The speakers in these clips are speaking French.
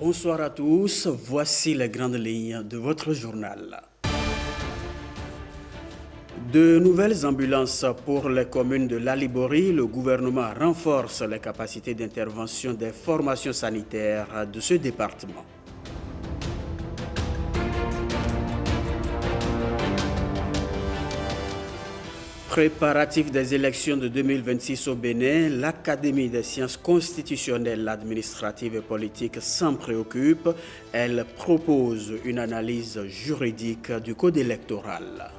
Bonsoir à tous, voici les grandes lignes de votre journal. De nouvelles ambulances pour les communes de Lalibory, le gouvernement renforce les capacités d'intervention des formations sanitaires de ce département. Préparatifs des élections de 2026 au Bénin, l'Académie des sciences constitutionnelles, administratives et politiques s'en préoccupe. Elle propose une analyse juridique du code électoral.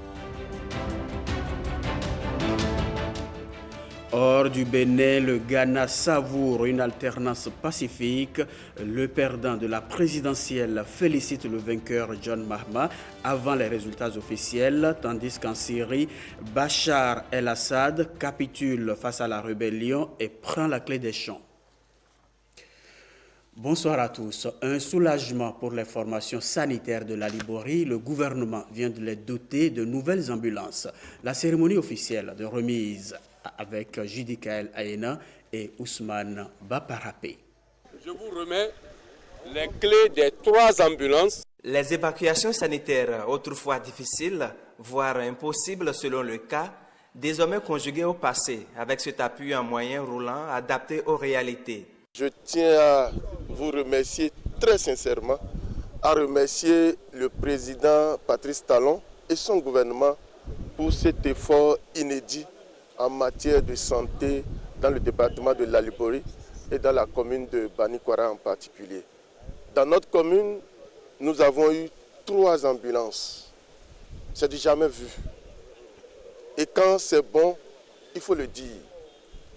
Hors du Bénin, le Ghana savoure une alternance pacifique. Le perdant de la présidentielle félicite le vainqueur John Mahama avant les résultats officiels, tandis qu'en Syrie, Bachar el-Assad capitule face à la rébellion et prend la clé des champs. Bonsoir à tous. Un soulagement pour les formations sanitaires de Lalibory. Le gouvernement vient de les doter de nouvelles ambulances. La cérémonie officielle de remise avec Jidikael Aena et Ousmane Baparapé. Je vous remets les clés des 3 ambulances. Les évacuations sanitaires, autrefois difficiles, voire impossibles selon le cas, désormais conjuguées au passé, avec cet appui en moyen roulant adapté aux réalités. Je tiens à vous remercier très sincèrement, à remercier le président Patrice Talon et son gouvernement pour cet effort inédit en matière de santé dans le département de Lalibory et dans la commune de Banikwara en particulier. Dans notre commune, nous avons eu 3 ambulances. C'est du jamais vu. Et quand c'est bon, il faut le dire.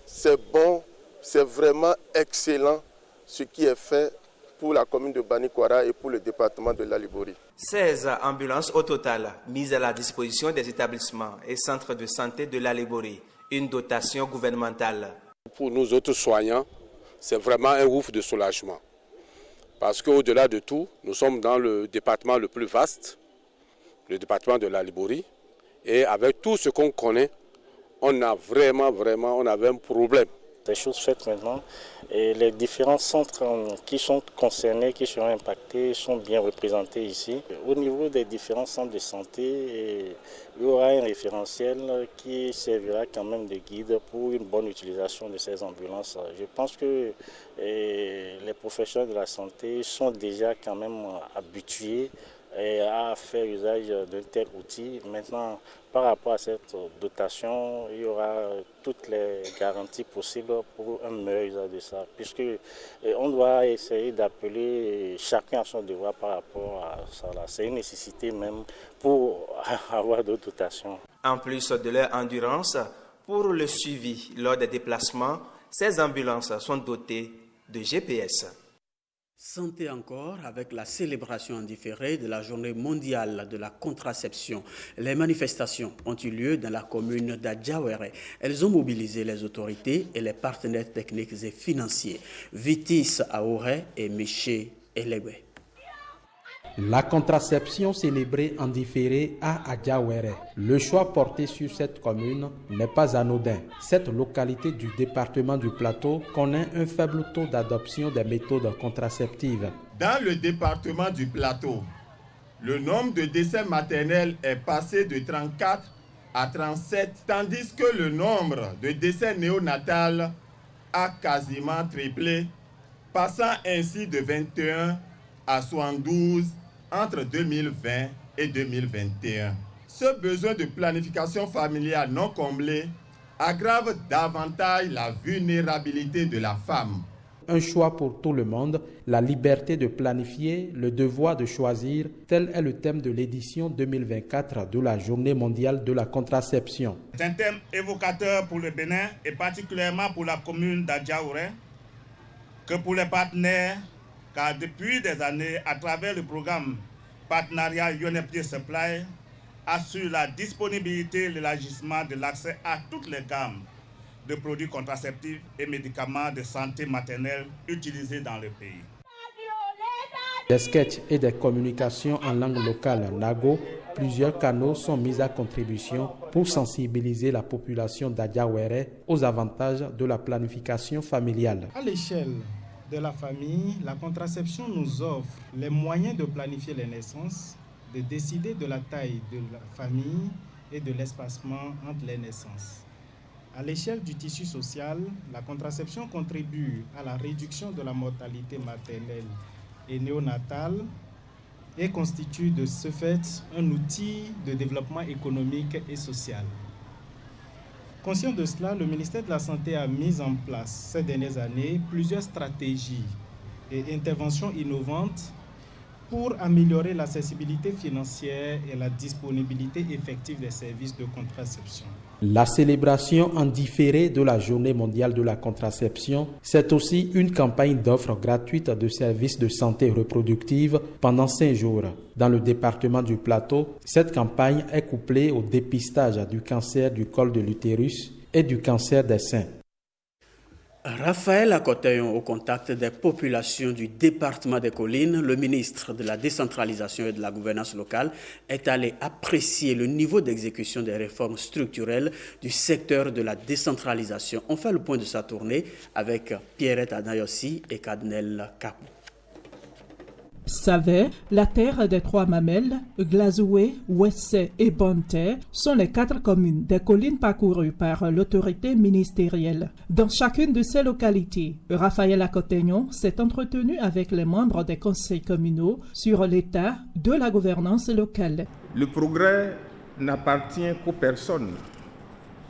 C'est bon, c'est vraiment excellent ce qui est fait pour la commune de Banikwara et pour le département de Lalibory. 16 ambulances au total mises à la disposition des établissements et centres de santé de Lalibory. Une dotation gouvernementale. Pour nous autres soignants, c'est vraiment un ouf de soulagement. Parce qu'au-delà de tout, nous sommes dans le département le plus vaste, le département de Lalibory. Et avec tout ce qu'on connaît, on a vraiment, on avait un problème. Des choses faites maintenant et les différents centres qui sont concernés, qui seront impactés, sont bien représentés ici. Au niveau des différents centres de santé, il y aura un référentiel qui servira quand même de guide pour une bonne utilisation de ces ambulances. Je pense que les professionnels de la santé sont déjà quand même habitués à faire usage d'un tel outil. Maintenant, par rapport à cette dotation, il y aura toutes les garanties possibles pour un meilleur usage de ça, puisque on doit essayer d'appeler chacun à son devoir par rapport à ça. C'est une nécessité même pour avoir d'autres dotations. En plus de leur endurance, pour le suivi lors des déplacements, ces ambulances sont dotées de GPS. Santé encore avec la célébration en différé de la journée mondiale de la contraception. Les manifestations ont eu lieu dans la commune d'Adjawere. Elles ont mobilisé les autorités et les partenaires techniques et financiers. Vitis Aoré et Miché Elewe. La contraception célébrée en différé à Adjawere. Le choix porté sur cette commune n'est pas anodin. Cette localité du département du Plateau connaît un faible taux d'adoption des méthodes contraceptives. Dans le département du Plateau, le nombre de décès maternels est passé de 34 à 37, tandis que le nombre de décès néonatals a quasiment triplé, passant ainsi de 21 à 72 entre 2020 et 2021. Ce besoin de planification familiale non comblé aggrave davantage la vulnérabilité de la femme. Un choix pour tout le monde, la liberté de planifier, le devoir de choisir, tel est le thème de l'édition 2024 de la Journée mondiale de la contraception. C'est un thème évocateur pour le Bénin et particulièrement pour la commune d'Adjawere, que pour les partenaires, car depuis des années, à travers le programme partenariat UNFPA Supply, assure la disponibilité et l'élargissement de l'accès à toutes les gammes de produits contraceptifs et médicaments de santé maternelle utilisés dans le pays. Des sketchs et des communications en langue locale Nago, plusieurs canaux sont mis à contribution pour sensibiliser la population d'Adjawere aux avantages de la planification familiale. À l'échelle de la famille, la contraception nous offre les moyens de planifier les naissances, de décider de la taille de la famille et de l'espacement entre les naissances. À l'échelle du tissu social, la contraception contribue à la réduction de la mortalité maternelle et néonatale et constitue de ce fait un outil de développement économique et social. Conscient de cela, le ministère de la Santé a mis en place ces dernières années plusieurs stratégies et interventions innovantes pour améliorer l'accessibilité financière et la disponibilité effective des services de contraception. La célébration en différé de la Journée mondiale de la contraception, c'est aussi une campagne d'offres gratuites de services de santé reproductive pendant 5 jours. Dans le département du Plateau, cette campagne est couplée au dépistage du cancer du col de l'utérus et du cancer des seins. Raphaël Akoteyon, au contact des populations du département des Collines, le ministre de la décentralisation et de la gouvernance locale est allé apprécier le niveau d'exécution des réformes structurelles du secteur de la décentralisation. On fait le point de sa tournée avec Pierrette Adayossi et Kadnel Kapou. Savet, la terre des Trois Mamelles, Glazoué, Ouessé et Bonne-Terre sont les 4 communes des collines parcourues par l'autorité ministérielle. Dans chacune de ces localités, Raphaël Akoteyon s'est entretenu avec les membres des conseils communaux sur l'état de la gouvernance locale. Le progrès n'appartient qu'aux personnes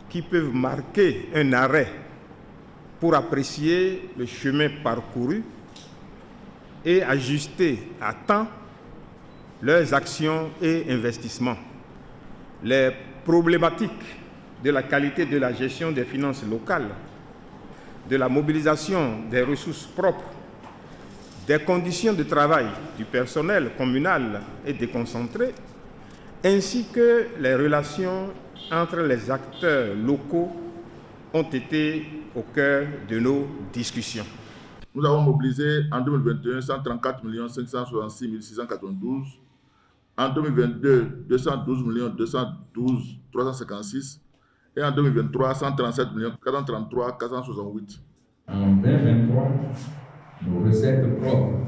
qui peuvent marquer un arrêt pour apprécier le chemin parcouru et ajuster à temps leurs actions et investissements. Les problématiques de la qualité de la gestion des finances locales, de la mobilisation des ressources propres, des conditions de travail du personnel communal et déconcentré, ainsi que les relations entre les acteurs locaux ont été au cœur de nos discussions. Nous avons mobilisé en 2021 134 566 692, en 2022 212 212 356 et en 2023 137 433 468. En 2023, nos recettes propres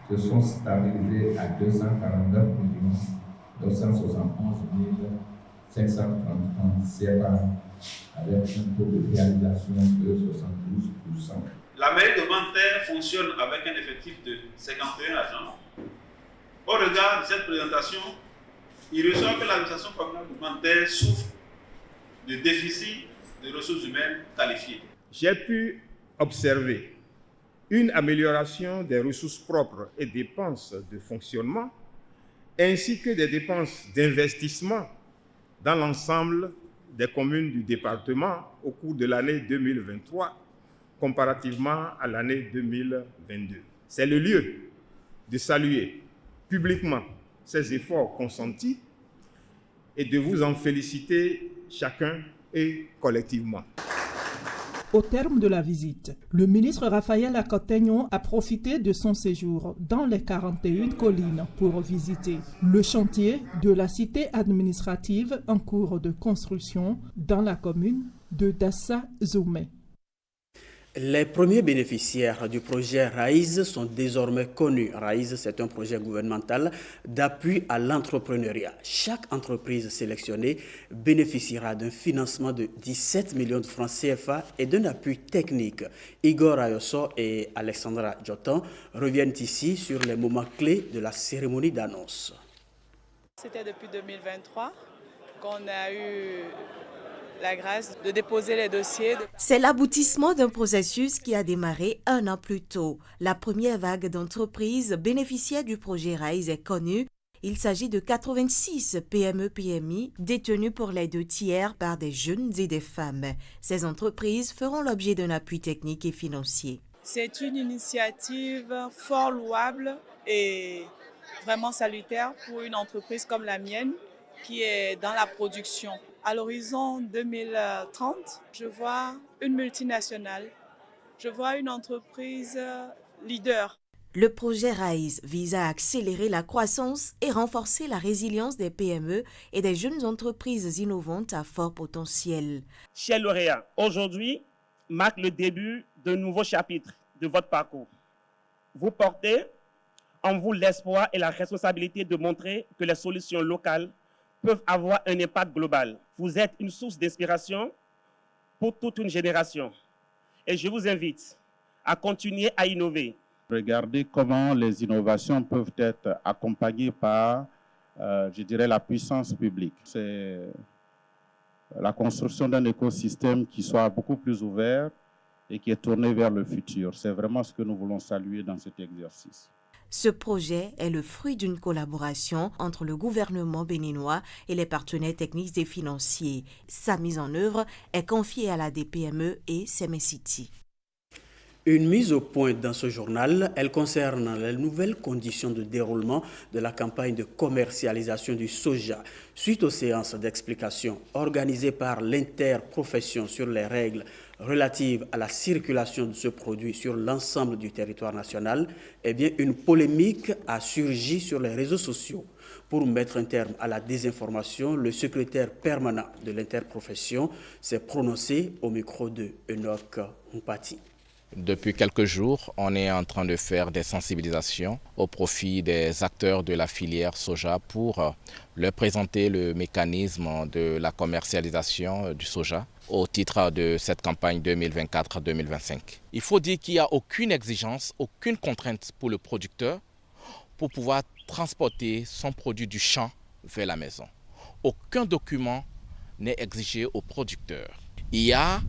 se sont stabilisées à 249 971 530 CFA avec un taux de réalisation de 72%. La mairie de Bonne-Terre fonctionne avec un effectif de 51 agents. Au regard de cette présentation, il ressort que l'administration communale de Bonne-Terre souffre de déficit de ressources humaines qualifiées. J'ai pu observer une amélioration des ressources propres et dépenses de fonctionnement, ainsi que des dépenses d'investissement dans l'ensemble des communes du département au cours de l'année 2023, comparativement à l'année 2022. C'est le lieu de saluer publiquement ces efforts consentis et de vous en féliciter chacun et collectivement. Au terme de la visite, le ministre Raphaël Akoteyon a profité de son séjour dans les 41 collines pour visiter le chantier de la cité administrative en cours de construction dans la commune de Dassa-Zoumé. Les premiers bénéficiaires du projet RAISE sont désormais connus. RAISE, c'est un projet gouvernemental d'appui à l'entrepreneuriat. Chaque entreprise sélectionnée bénéficiera d'un financement de 17 millions de francs CFA et d'un appui technique. Igor Ayoso et Alexandra Jotan reviennent ici sur les moments clés de la cérémonie d'annonce. C'était depuis 2023 qu'on a eu la grâce de déposer les dossiers. C'est l'aboutissement d'un processus qui a démarré 1 an plus tôt. La première vague d'entreprises bénéficiaires du projet RAISE est connue. Il s'agit de 86 PME-PMI détenues pour les 2 tiers par des jeunes et des femmes. Ces entreprises feront l'objet d'un appui technique et financier. C'est une initiative fort louable et vraiment salutaire pour une entreprise comme la mienne qui est dans la production. À l'horizon 2030, je vois une multinationale, je vois une entreprise leader. Le projet RAISE vise à accélérer la croissance et renforcer la résilience des PME et des jeunes entreprises innovantes à fort potentiel. Chers lauréats, aujourd'hui marque le début d'un nouveau chapitre de votre parcours. vous portez en vous l'espoir et la responsabilité de montrer que les solutions locales peuvent avoir un impact global. Vous êtes une source d'inspiration pour toute une génération. Et je vous invite à continuer à innover. Regardez comment les innovations peuvent être accompagnées par, je dirais, la puissance publique. C'est la construction d'un écosystème qui soit beaucoup plus ouvert et qui est tourné vers le futur. C'est vraiment ce que nous voulons saluer dans cet exercice. Ce projet est le fruit d'une collaboration entre le gouvernement béninois et les partenaires techniques et financiers. Sa mise en œuvre est confiée à la DPME et Semecity. Une mise au point dans ce journal, elle concerne les nouvelles conditions de déroulement de la campagne de commercialisation du soja. Suite aux séances d'explication organisées par l'interprofession sur les règles relatives à la circulation de ce produit sur l'ensemble du territoire national, eh bien, une polémique a surgi sur les réseaux sociaux. Pour mettre un terme à la désinformation, le secrétaire permanent de l'interprofession s'est prononcé au micro de Enoch Mpati. Depuis quelques jours, on est en train de faire des sensibilisations au profit des acteurs de la filière soja pour leur présenter le mécanisme de la commercialisation du soja au titre de cette campagne 2024-2025. Il faut dire qu'il n'y a aucune exigence, aucune contrainte pour le producteur pour pouvoir transporter son produit du champ vers la maison. Aucun document n'est exigé au producteur. Il y a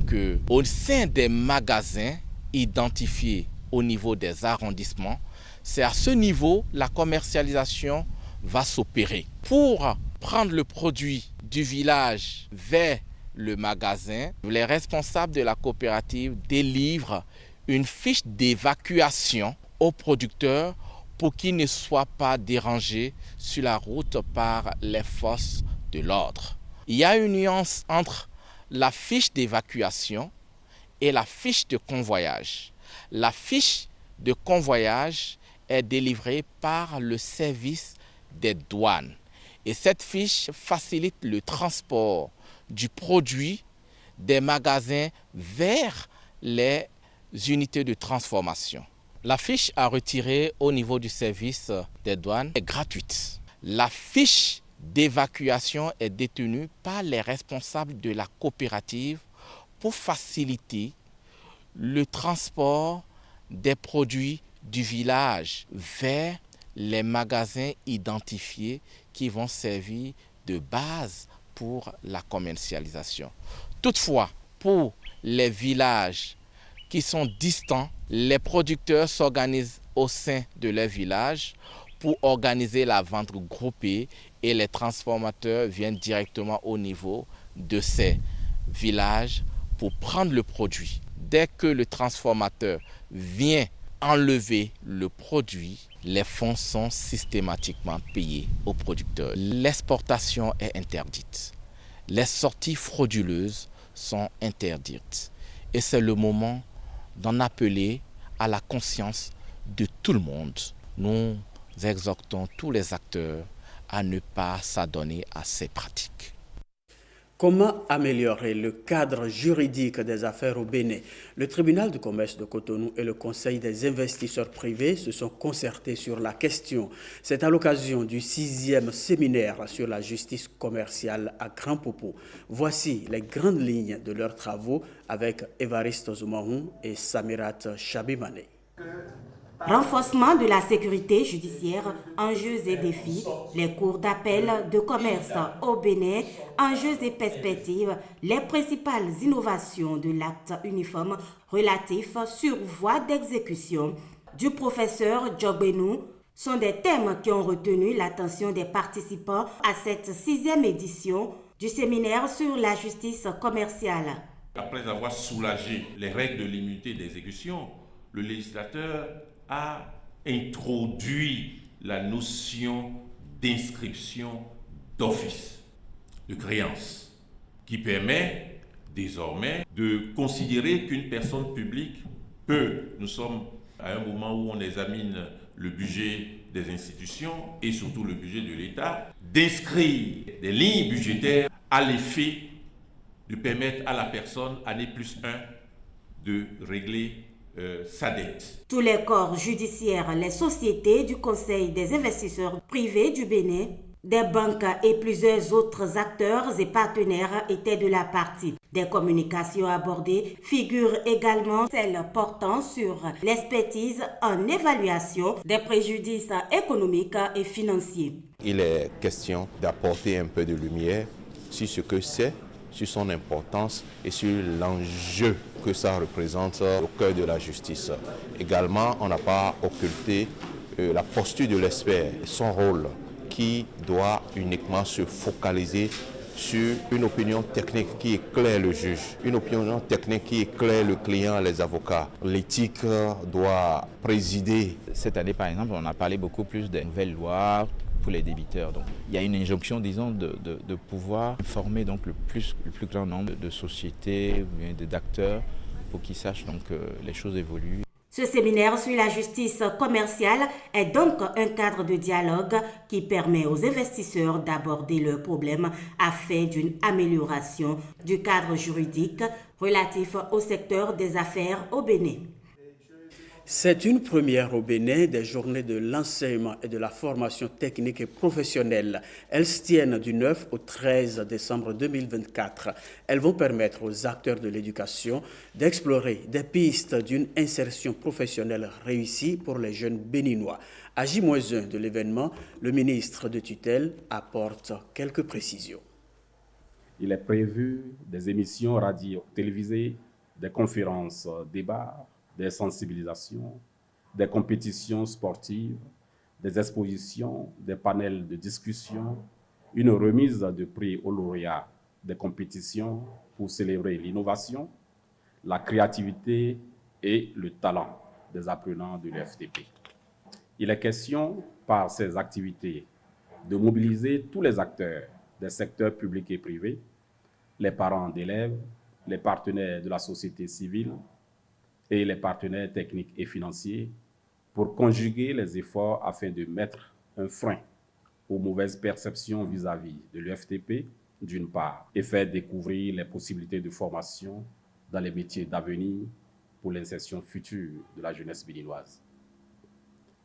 qu'au sein des magasins identifiés au niveau des arrondissements, c'est à ce niveau la commercialisation va s'opérer. Pour prendre le produit du village vers le magasin, les responsables de la coopérative délivrent une fiche d'évacuation aux producteurs pour qu'ils ne soient pas dérangés sur la route par les forces de l'ordre. Il y a une nuance entre la fiche d'évacuation et la fiche de convoyage. La fiche de convoyage est délivrée par le service des douanes. Et cette fiche facilite le transport du produit des magasins vers les unités de transformation. La fiche à retirer au niveau du service des douanes est gratuite. La fiche d'évacuation est détenue par les responsables de la coopérative pour faciliter le transport des produits du village vers les magasins identifiés qui vont servir de base pour la commercialisation. Toutefois, pour les villages qui sont distants, les producteurs s'organisent au sein de leur village pour organiser la vente groupée et les transformateurs viennent directement au niveau de ces villages pour prendre le produit. Dès que le transformateur vient enlever le produit, les fonds sont systématiquement payés aux producteurs. L'exportation est interdite. Les sorties frauduleuses sont interdites. Et c'est le moment d'en appeler à la conscience de tout le monde. Nous exhortons tous les acteurs à ne pas s'adonner à ces pratiques. Comment améliorer le cadre juridique des affaires au Bénin? Le tribunal de commerce de Cotonou et le conseil des investisseurs privés se sont concertés sur la question. C'est à l'occasion du 6e séminaire sur la justice commerciale à Grand Popo. Voici les grandes lignes de leurs travaux avec Évariste Zoumahou et Samirat Chabimane. Renforcement de la sécurité judiciaire, enjeux et défis, les cours d'appel de commerce au Bénin, enjeux et perspectives, les principales innovations de l'acte uniforme relatif sur voie d'exécution du professeur Djobenou sont des thèmes qui ont retenu l'attention des participants à cette 6e édition du séminaire sur la justice commerciale. Après avoir soulagé les règles de l'immunité d'exécution, le législateur a introduit la notion d'inscription d'office, de créance, qui permet désormais de considérer qu'une personne publique peut, nous sommes à un moment où on examine le budget des institutions et surtout le budget de l'État, d'inscrire des lignes budgétaires à l'effet de permettre à la personne, année plus 1, de régler sa dette. Tous les corps judiciaires, les sociétés du Conseil des investisseurs privés du Bénin, des banques et plusieurs autres acteurs et partenaires étaient de la partie. Des communications abordées figurent également celles portant sur l'expertise en évaluation des préjudices économiques et financiers. Il est question d'apporter un peu de lumière sur ce que c'est, sur son importance et sur l'enjeu que ça représente au cœur de la justice. Également, on n'a pas occulté la posture de l'expert, son rôle, qui doit uniquement se focaliser sur une opinion technique qui éclaire le juge, une opinion technique qui éclaire le client, les avocats. L'éthique doit présider. Cette année, par exemple, on a parlé beaucoup plus des nouvelles lois pour les débiteurs. Donc, il y a une injonction, disons, de pouvoir former donc, le plus grand nombre de sociétés, d'acteurs, pour qu'ils sachent donc, que les choses évoluent. Ce séminaire sur la justice commerciale est donc un cadre de dialogue qui permet aux investisseurs d'aborder leurs problèmes afin d'une amélioration du cadre juridique relatif au secteur des affaires au Bénin. C'est une première au Bénin des journées de l'enseignement et de la formation technique et professionnelle. Elles se tiennent du 9 au 13 décembre 2024. Elles vont permettre aux acteurs de l'éducation d'explorer des pistes d'une insertion professionnelle réussie pour les jeunes béninois. À J-1 de l'événement, le ministre de tutelle apporte quelques précisions. Il est prévu des émissions radio, télévisées, des conférences, débats, des sensibilisations, des compétitions sportives, des expositions, des panels de discussion, une remise de prix aux lauréats des compétitions pour célébrer l'innovation, la créativité et le talent des apprenants de l'UFTP. Il est question, par ces activités, de mobiliser tous les acteurs des secteurs publics et privés, les parents d'élèves, les partenaires de la société civile, et les partenaires techniques et financiers pour conjuguer les efforts afin de mettre un frein aux mauvaises perceptions vis-à-vis de l'UFTP, d'une part, et faire découvrir les possibilités de formation dans les métiers d'avenir pour l'insertion future de la jeunesse béninoise.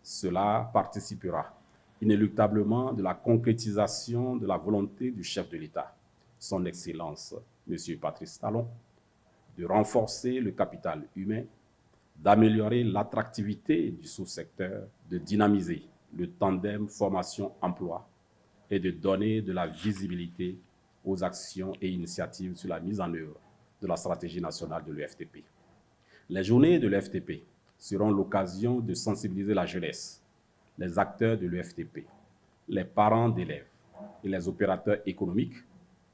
Cela participera inéluctablement de la concrétisation de la volonté du chef de l'État, son Excellence, M. Patrice Talon, de renforcer le capital humain, d'améliorer l'attractivité du sous-secteur, de dynamiser le tandem formation-emploi et de donner de la visibilité aux actions et initiatives sur la mise en œuvre de la stratégie nationale de l'UFTP. Les journées de l'UFTP seront l'occasion de sensibiliser la jeunesse, les acteurs de l'UFTP, les parents d'élèves et les opérateurs économiques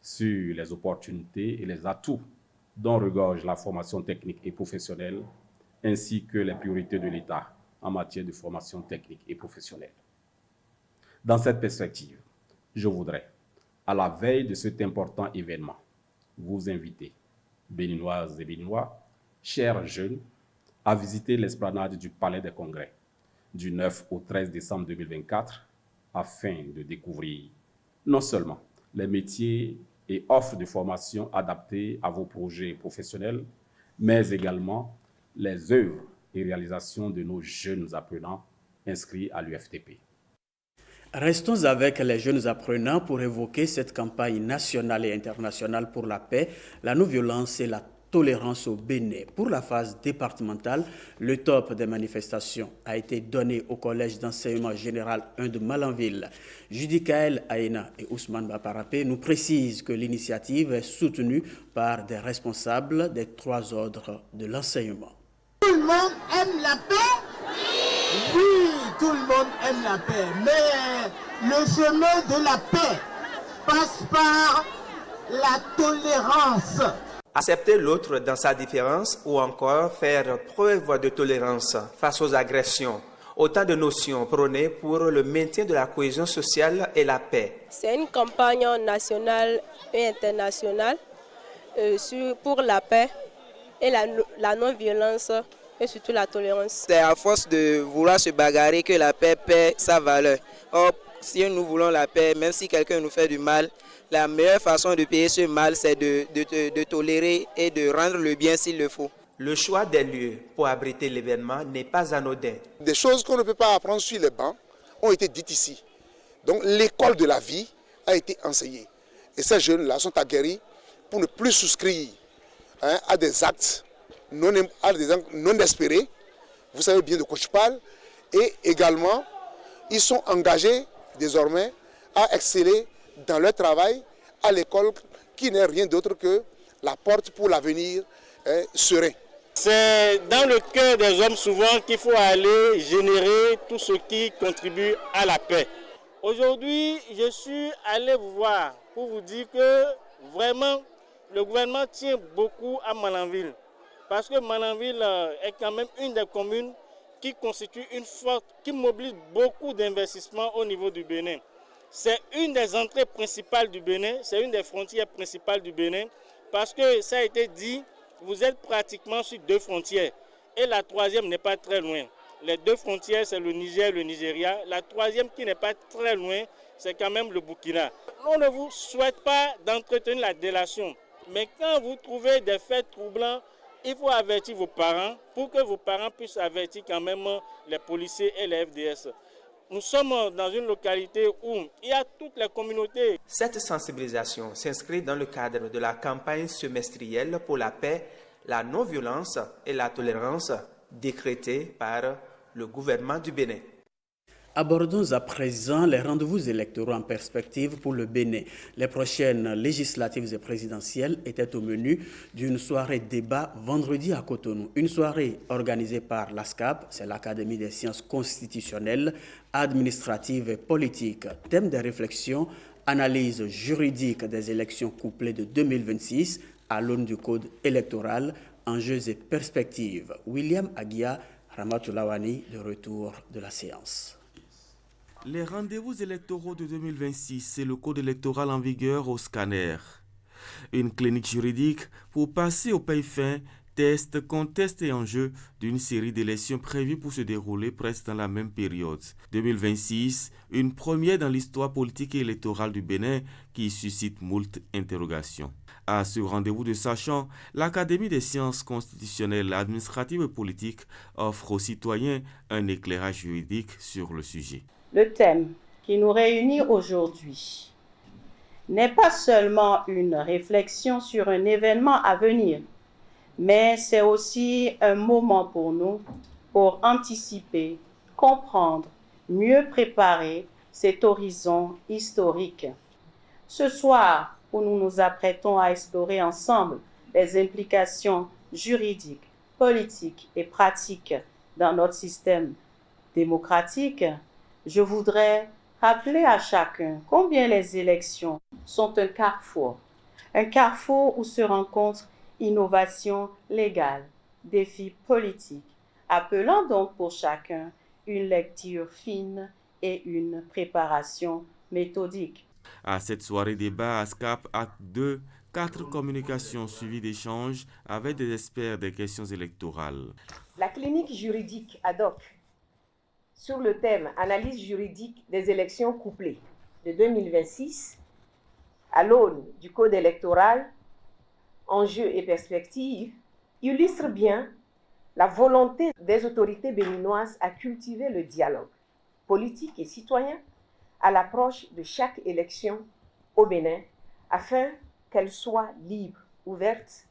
sur les opportunités et les atouts dont regorge la formation technique et professionnelle, ainsi que les priorités de l'État en matière de formation technique et professionnelle. Dans cette perspective, je voudrais, à la veille de cet important événement, vous inviter, Béninoises et Béninois, chers jeunes, à visiter l'esplanade du Palais des Congrès du 9 au 13 décembre 2024 afin de découvrir non seulement les métiers et offres de formation adaptées à vos projets professionnels, mais également les œuvres et réalisations de nos jeunes apprenants inscrits à l'UFTP. Restons avec les jeunes apprenants pour évoquer cette campagne nationale et internationale pour la paix, la non-violence et la tolérance au Bénin. Pour la phase départementale, le top des manifestations a été donné au Collège d'enseignement général 1 de Malanville. Judicaël Aïna et Ousmane Baparapé nous précisent que l'initiative est soutenue par des responsables des 3 ordres de l'enseignement. Tout le monde aime la paix? Oui, tout le monde aime la paix. Mais le chemin de la paix passe par la tolérance. Accepter l'autre dans sa différence ou encore faire preuve de tolérance face aux agressions. Autant de notions prônées pour le maintien de la cohésion sociale et la paix. C'est une campagne nationale et internationale pour la paix et la non-violence et surtout la tolérance. C'est à force de vouloir se bagarrer que la paix perd sa valeur. Or, si nous voulons la paix, même si quelqu'un nous fait du mal, la meilleure façon de payer ce mal, c'est de tolérer et de rendre le bien s'il le faut. Le choix des lieux pour abriter l'événement n'est pas anodin. Des choses qu'on ne peut pas apprendre sur les bancs ont été dites ici. Donc l'école de la vie a été enseignée. Et ces jeunes-là sont aguerris pour ne plus souscrire à des actes non espérés. Vous savez bien de quoi je parle. Et également, ils sont engagés désormais à exceller dans leur travail à l'école qui n'est rien d'autre que la porte pour l'avenir serein. C'est dans le cœur des hommes souvent qu'il faut aller générer tout ce qui contribue à la paix. Aujourd'hui, je suis allé vous voir pour vous dire que vraiment le gouvernement tient beaucoup à Malanville. Parce que Malanville est quand même une des communes qui constitue une forte, qui mobilise beaucoup d'investissements au niveau du Bénin. C'est une des entrées principales du Bénin, c'est une des frontières principales du Bénin, parce que ça a été dit, vous êtes pratiquement sur deux frontières et la troisième n'est pas très loin. Les deux frontières, c'est le Niger et le Nigeria. La troisième qui n'est pas très loin, c'est quand même le Burkina. On ne vous souhaite pas d'entretenir la délation, mais quand vous trouvez des faits troublants, il faut avertir vos parents pour que vos parents puissent avertir quand même les policiers et les FDS. Nous sommes dans une localité où il y a toutes les communautés. Cette sensibilisation s'inscrit dans le cadre de la campagne semestrielle pour la paix, la non-violence et la tolérance décrétée par le gouvernement du Bénin. Abordons à présent les rendez-vous électoraux en perspective pour le Bénin. Les prochaines législatives et présidentielles étaient au menu d'une soirée débat vendredi à Cotonou. Une soirée organisée par l'ASCAP, c'est l'Académie des sciences constitutionnelles, administratives et politiques. Thème des réflexions, analyse juridique des élections couplées de 2026 à l'aune du code électoral, enjeux et perspectives. William Aguia, Ramatoulawani, de retour de la séance. Les rendez-vous électoraux de 2026, c'est le code électoral en vigueur au scanner. Une clinique juridique pour passer au paye fin, test, contest et enjeux d'une série d'élections prévues pour se dérouler presque dans la même période. 2026, une première dans l'histoire politique et électorale du Bénin qui suscite moult interrogations. À ce rendez-vous de sachants, l'Académie des sciences constitutionnelles, administratives et politiques offre aux citoyens un éclairage juridique sur le sujet. Le thème qui nous réunit aujourd'hui n'est pas seulement une réflexion sur un événement à venir, mais c'est aussi un moment pour nous pour anticiper, comprendre, mieux préparer cet horizon historique. Ce soir, où nous nous apprêtons à explorer ensemble les implications juridiques, politiques et pratiques dans notre système démocratique, je voudrais rappeler à chacun combien les élections sont un carrefour où se rencontrent innovation légale, défis politiques, appelant donc pour chacun une lecture fine et une préparation méthodique. À cette soirée débat, ASCAP Acte 2, 4 communications suivies d'échanges avec des experts des questions électorales. La clinique juridique ad hoc sur le thème analyse juridique des élections couplées de 2026 à l'aune du code électoral, enjeux et perspectives, illustre bien la volonté des autorités béninoises à cultiver le dialogue politique et citoyen à l'approche de chaque élection au Bénin afin qu'elle soit libre, ouverte,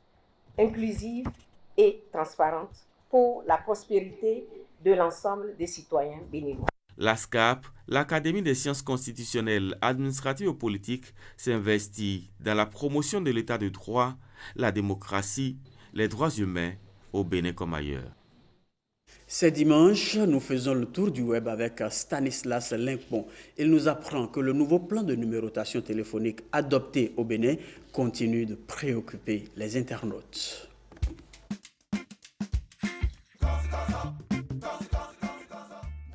inclusive et transparente pour la prospérité de l'ensemble des citoyens béninois. L'ASCAP, l'Académie des sciences constitutionnelles, administratives et politiques, s'investit dans la promotion de l'état de droit, la démocratie, les droits humains au Bénin comme ailleurs. Ce dimanche, nous faisons le tour du web avec Stanislas Limpon. Il nous apprend que le nouveau plan de numérotation téléphonique adopté au Bénin continue de préoccuper les internautes.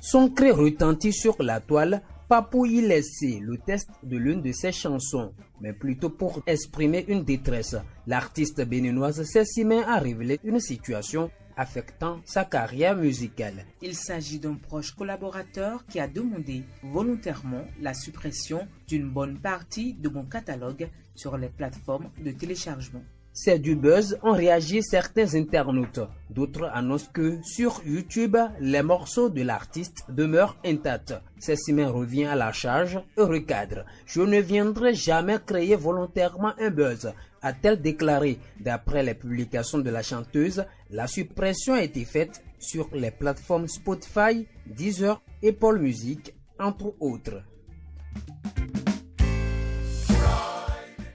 Son cri retentit sur la toile, pas pour y laisser le test de l'une de ses chansons, mais plutôt pour exprimer une détresse. L'artiste béninoise Cessimain a révélé une situation affectant sa carrière musicale. Il s'agit d'un proche collaborateur qui a demandé volontairement la suppression d'une bonne partie de mon catalogue sur les plateformes de téléchargement. c'est du buzz, ont réagi certains internautes. D'autres annoncent que sur YouTube, les morceaux de l'artiste demeurent intacts. Cécimin revient à la charge et recadre. « Je ne viendrai jamais créer volontairement un buzz », a-t-elle déclaré. D'après les publications de la chanteuse, la suppression a été faite sur les plateformes Spotify, Deezer et Apple Music, entre autres.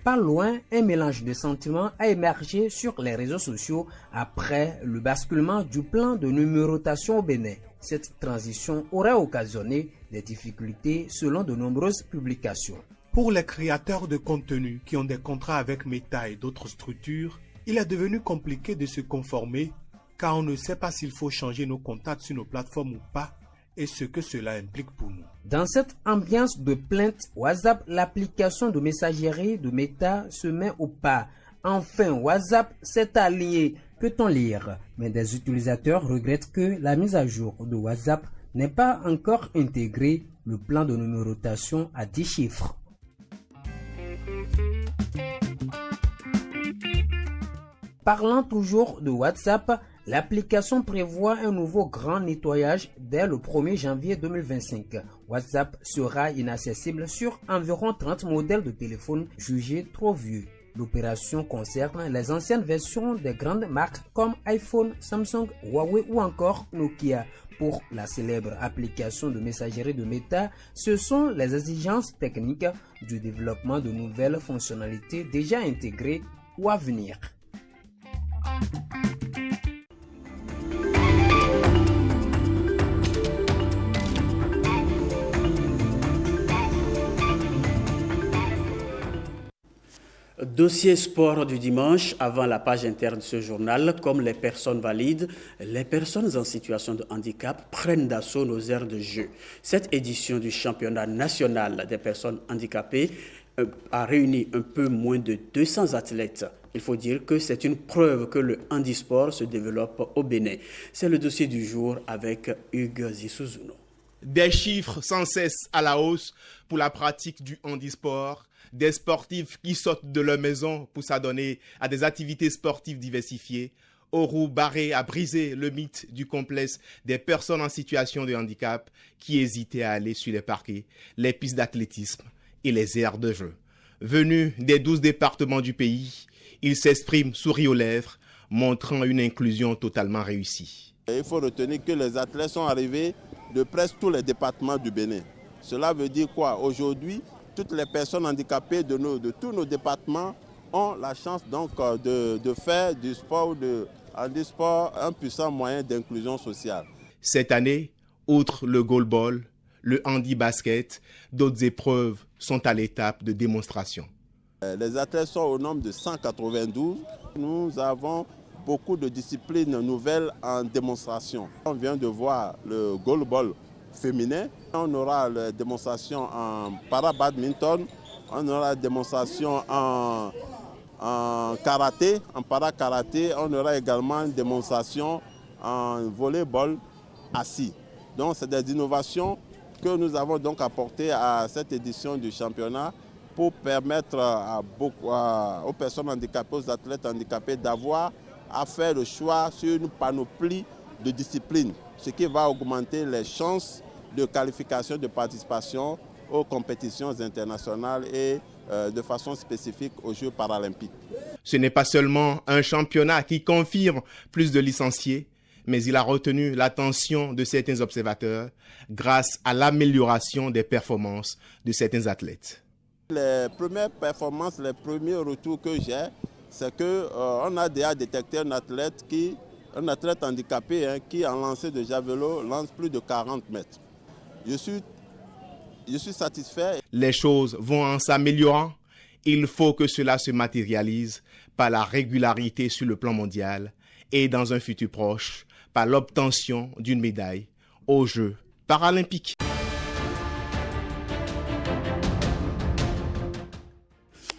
Pas loin, un mélange de sentiments a émergé sur les réseaux sociaux après le basculement du plan de numérotation au Bénin. Cette transition aurait occasionné des difficultés selon de nombreuses publications. Pour les créateurs de contenu qui ont des contrats avec Meta et d'autres structures, il est devenu compliqué de se conformer car on ne sait pas s'il faut changer nos contacts sur nos plateformes ou pas et ce que cela implique pour nous. Dans cette ambiance de plainte, WhatsApp, l'application de messagerie de Meta, se met au pas. Enfin, WhatsApp s'est allié, peut-on lire. Mais des utilisateurs regrettent que la mise à jour de WhatsApp n'ait pas encore intégré le plan de numérotation à 10 chiffres. Parlant toujours de WhatsApp, l'application prévoit un nouveau grand nettoyage dès le 1er janvier 2025. WhatsApp sera inaccessible sur environ 30 modèles de téléphones jugés trop vieux. L'opération concerne les anciennes versions des grandes marques comme iPhone, Samsung, Huawei ou encore Nokia. Pour la célèbre application de messagerie de Meta, ce sont les exigences techniques du développement de nouvelles fonctionnalités déjà intégrées ou à venir. Dossier sport du dimanche, avant la page interne de ce journal, comme les personnes valides, les personnes en situation de handicap prennent d'assaut nos aires de jeu. Cette édition du championnat national des personnes handicapées a réuni un peu moins de 200 athlètes. Il faut dire que c'est une preuve que le handisport se développe au Bénin. C'est le dossier du jour avec Hugues Zissouzuno. Des chiffres sans cesse à la hausse pour la pratique du handisport. Des sportifs qui sortent de leur maison pour s'adonner à des activités sportives diversifiées. Orou Barré a brisé le mythe du complexe des personnes en situation de handicap qui hésitaient à aller sur les parquets, les pistes d'athlétisme et les aires de jeu. Venu des 12 départements du pays, il s'exprime souris aux lèvres, montrant une inclusion totalement réussie. Il faut retenir que les athlètes sont arrivés de presque tous les départements du Bénin. Cela veut dire quoi? Aujourd'hui, toutes les personnes handicapées de tous nos départements ont la chance donc de faire du sport, de handisport, un puissant moyen d'inclusion sociale. Cette année, outre le goalball, le handi-basket, d'autres épreuves sont à l'étape de démonstration. Les athlètes sont au nombre de 192. Nous avons beaucoup de disciplines nouvelles en démonstration. On vient de voir le goalball féminin. On aura la démonstration en para-badminton, on aura la démonstration en karaté, en para-karaté, on aura également une démonstration en volleyball assis. Donc c'est des innovations que nous avons donc apportées à cette édition du championnat pour permettre aux personnes handicapées, aux athlètes handicapés d'avoir à faire le choix sur une panoplie de disciplines, ce qui va augmenter les chances de qualification, de participation aux compétitions internationales et de façon spécifique aux Jeux paralympiques. Ce n'est pas seulement un championnat qui confirme plus de licenciés, mais il a retenu l'attention de certains observateurs grâce à l'amélioration des performances de certains athlètes. Les premières performances, les premiers retours que j'ai, c'est qu'on a déjà détecté un athlète handicapé qui, en lancer de javelot, lance plus de 40 mètres. Je suis satisfait. Les choses vont en s'améliorant. Il faut que cela se matérialise par la régularité sur le plan mondial et dans un futur proche, par l'obtention d'une médaille aux Jeux paralympiques.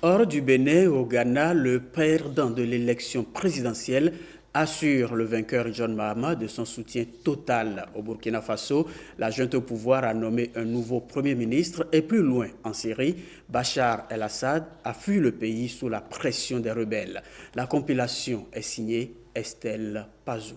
Hors du Bénin, au Ghana, le perdant de l'élection présidentielle assure le vainqueur John Mahama de son soutien total au Burkina Faso. La junte au pouvoir a nommé un nouveau Premier ministre et plus loin en Syrie, Bachar el-Assad a fui le pays sous la pression des rebelles. La compilation est signée Estelle Pazou.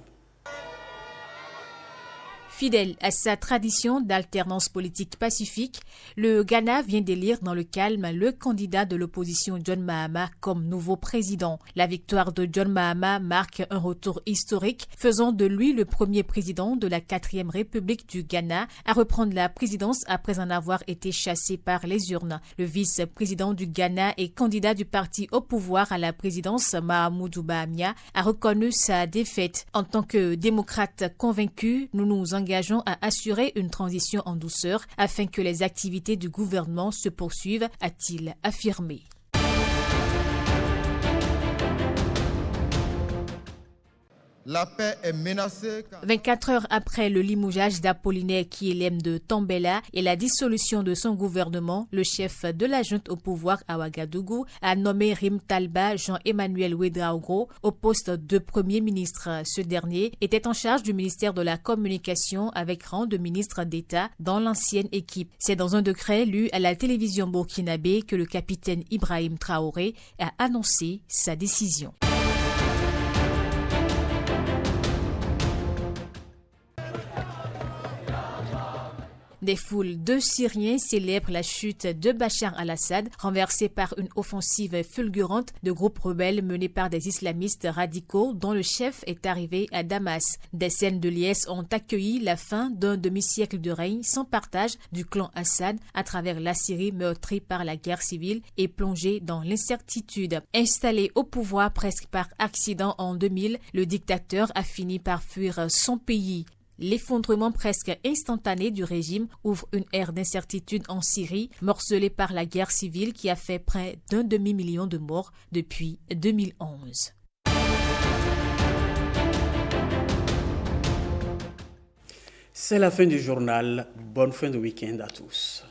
Fidèle à sa tradition d'alternance politique pacifique, le Ghana vient d'élire dans le calme le candidat de l'opposition John Mahama comme nouveau président. La victoire de John Mahama marque un retour historique, faisant de lui le premier président de la 4e République du Ghana à reprendre la présidence après en avoir été chassé par les urnes. Le vice-président du Ghana et candidat du parti au pouvoir à la présidence, Mahamoudou Bawumia, a reconnu sa défaite. En tant que démocrate convaincu, nous nous engageons à assurer une transition en douceur afin que les activités du gouvernement se poursuivent, a-t-il affirmé. La paix est menacée. 24 heures après le limogeage d'Apollinaire Kyelem de Tambela et la dissolution de son gouvernement, le chef de la junte au pouvoir à Ouagadougou a nommé Rim Talba Jean-Emmanuel Ouedraogo au poste de Premier ministre. Ce dernier était en charge du ministère de la Communication avec rang de ministre d'État dans l'ancienne équipe. C'est dans un décret lu à la télévision burkinabé que le capitaine Ibrahim Traoré a annoncé sa décision. Des foules de Syriens célèbrent la chute de Bachar al-Assad, renversé par une offensive fulgurante de groupes rebelles menés par des islamistes radicaux dont le chef est arrivé à Damas. Des scènes de liesse ont accueilli la fin d'un demi-siècle de règne sans partage du clan Assad à travers la Syrie meurtrie par la guerre civile et plongée dans l'incertitude. Installé au pouvoir presque par accident en 2000, le dictateur a fini par fuir son pays. L'effondrement presque instantané du régime ouvre une ère d'incertitude en Syrie, morcelée par la guerre civile qui a fait près d'un demi-million de morts depuis 2011. C'est la fin du journal. Bonne fin de week-end à tous.